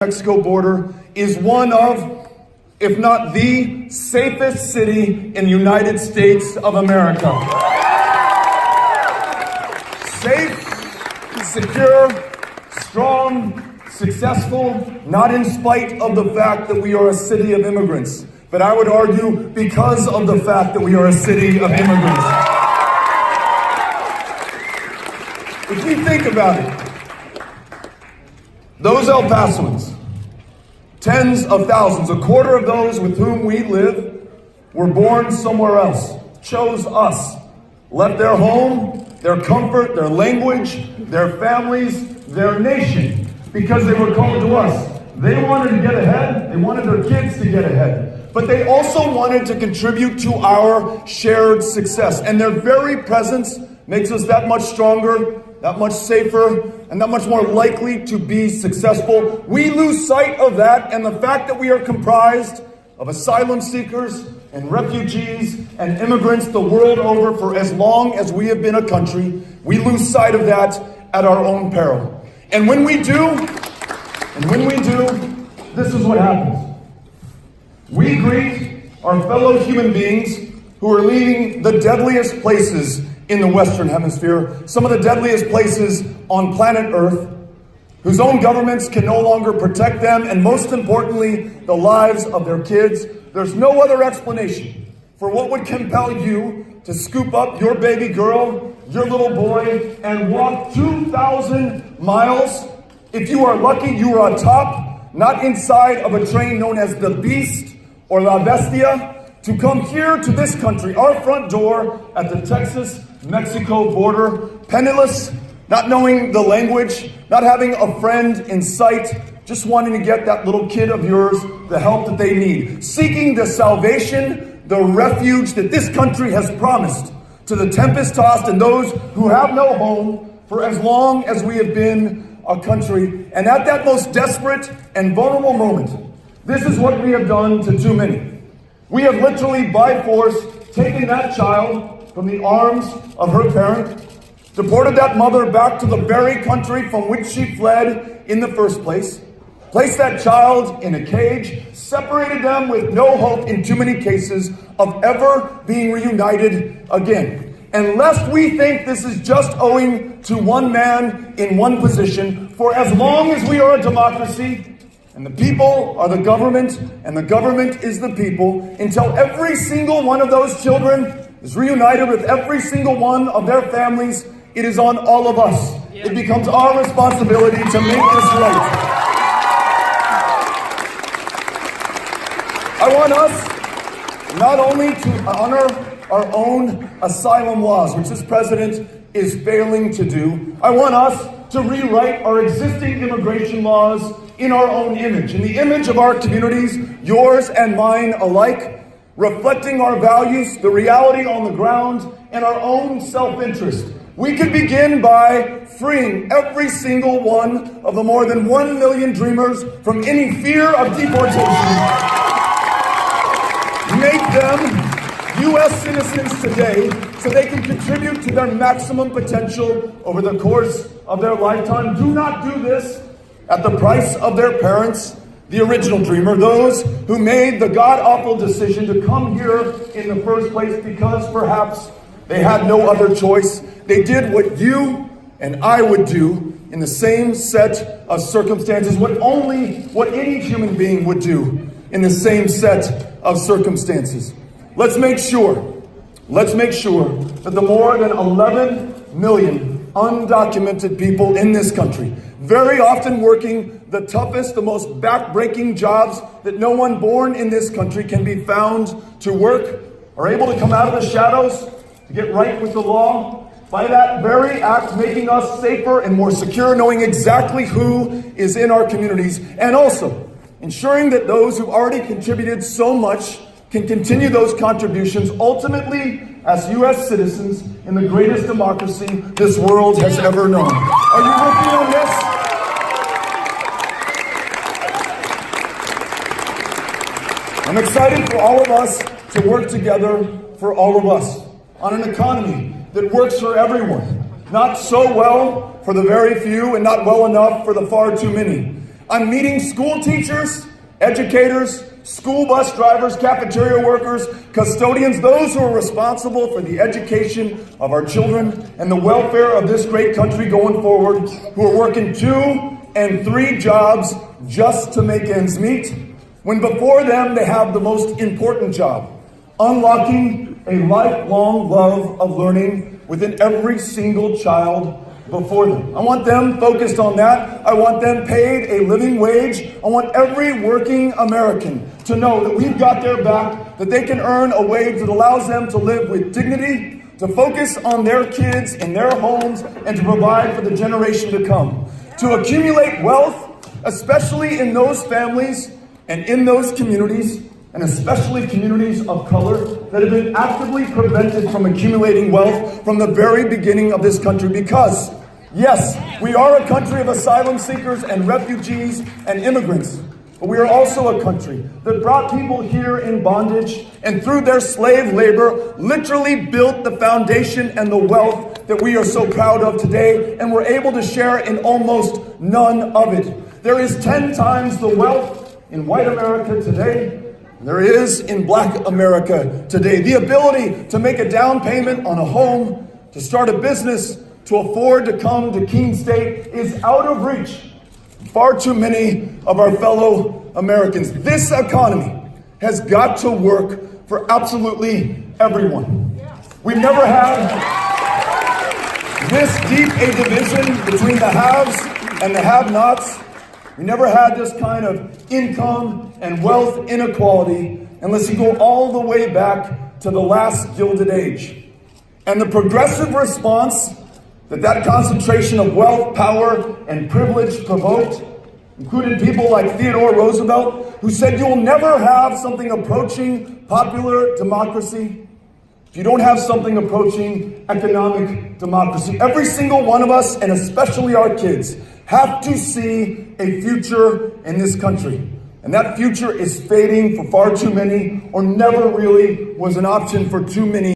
Mexico border is one of, if not the safest city in the United States of America. Safe, secure, strong, successful, not in spite of the fact that we are a city of immigrants, but I would argue because of the fact that we are a city of immigrants. If we think about it, those El Pasoans, tens of thousands, a quarter of those with whom we live, were born somewhere else, chose us, left their home, their comfort, their language, their families, their nation, because they were called to us. They wanted to get ahead, they wanted their kids to get ahead, but they also wanted to contribute to our shared success. And their very presence makes us that much stronger, that much safer, and that much more likely to be successful. We lose sight of that and the fact that we are comprised of asylum seekers and refugees and immigrants the world over for as long as we have been a country. We lose sight of that at our own peril. And when we do, this is what happens. We greet our fellow human beings who are leaving the deadliest places in the Western Hemisphere, some of the deadliest places on planet Earth, whose own governments can no longer protect them, and most importantly, the lives of their kids. There's no other explanation for what would compel you to scoop up your baby girl, your little boy, and walk 2,000 miles. If you are lucky, you are atop, not inside of a train known as the Beast or La Bestia, to come here to this country, our front door at the Texas-Mexico border, penniless, not knowing the language, not having a friend in sight, just wanting to get that little kid of yours the help that they need, seeking the salvation, the refuge that this country has promised to the tempest-tossed and those who have no home for as long as we have been a country. And at that most desperate and vulnerable moment, this is what we have done to too many. We have literally, by force, taken that child from the arms of her parent, deported that mother back to the very country from which she fled in the first place, placed that child in a cage, separated them with no hope in too many cases of ever being reunited again. And lest we think this is just owing to one man in one position, for as long as we are a democracy, and the people are the government, and the government is the people, until every single one of those children is reunited with every single one of their families, it is on all of us. It becomes our responsibility to make this right. I want us not only to honor our own asylum laws, which this president is failing to do. I want us to rewrite our existing immigration laws in our own image, in the image of our communities, yours and mine alike, reflecting our values, the reality on the ground, and our own self-interest. We could begin by freeing every single one of the more than 1 million dreamers from any fear of deportation. Make them U.S. citizens today so they can contribute to their maximum potential over the course of their lifetime. Do not do this at the price of their parents, the original dreamer, those who made the god-awful decision to come here in the first place because perhaps they had no other choice. They did what you and I would do in the same set of circumstances, what any human being would do in the same set of circumstances. Let's make sure that the more than 11 million undocumented people in this country, very often working the toughest, the most backbreaking jobs that no one born in this country can be found to work, are able to come out of the shadows, to get right with the law, by that very act making us safer and more secure, knowing exactly who is in our communities, and also ensuring that those who already contributed so much can continue those contributions, ultimately as U.S. citizens in the greatest democracy this world has ever known. Are you with me on this? I'm excited for all of us to work together for all of us on an economy that works for everyone, not so well for the very few and not well enough for the far too many. I'm meeting school teachers, educators, school bus drivers, cafeteria workers, custodians, those who are responsible for the education of our children and the welfare of this great country going forward, who are working 2 and 3 jobs just to make ends meet, when before them they have the most important job, unlocking a lifelong love of learning within every single child before them. I want them focused on that. I want them paid a living wage. I want every working American to know that we've got their back, that they can earn a wage that allows them to live with dignity, to focus on their kids in their homes, and to provide for the generation to come. To accumulate wealth, especially in those families and in those communities, and especially communities of color that have been actively prevented from accumulating wealth from the very beginning of this country. Because, yes, we are a country of asylum seekers and refugees and immigrants, but we are also a country that brought people here in bondage and through their slave labor literally built the foundation and the wealth that we are so proud of today, and we're able to share in almost none of it. There is 10 times the wealth in white America today there is in Black America today. The ability to make a down payment on a home, to start a business, to afford to come to Keene State is out of reach for far too many of our fellow Americans. This economy has got to work for absolutely everyone. We've never had this deep a division between the haves and the have-nots. We never had this kind of income and wealth inequality unless you go all the way back to the last Gilded Age. And the progressive response that concentration of wealth, power, and privilege provoked included people like Theodore Roosevelt, who said you'll never have something approaching popular democracy if you don't have something approaching economic democracy. Every single one of us, and especially our kids, have to see a future in this country. And that future is fading for far too many, or never really was an option for too many.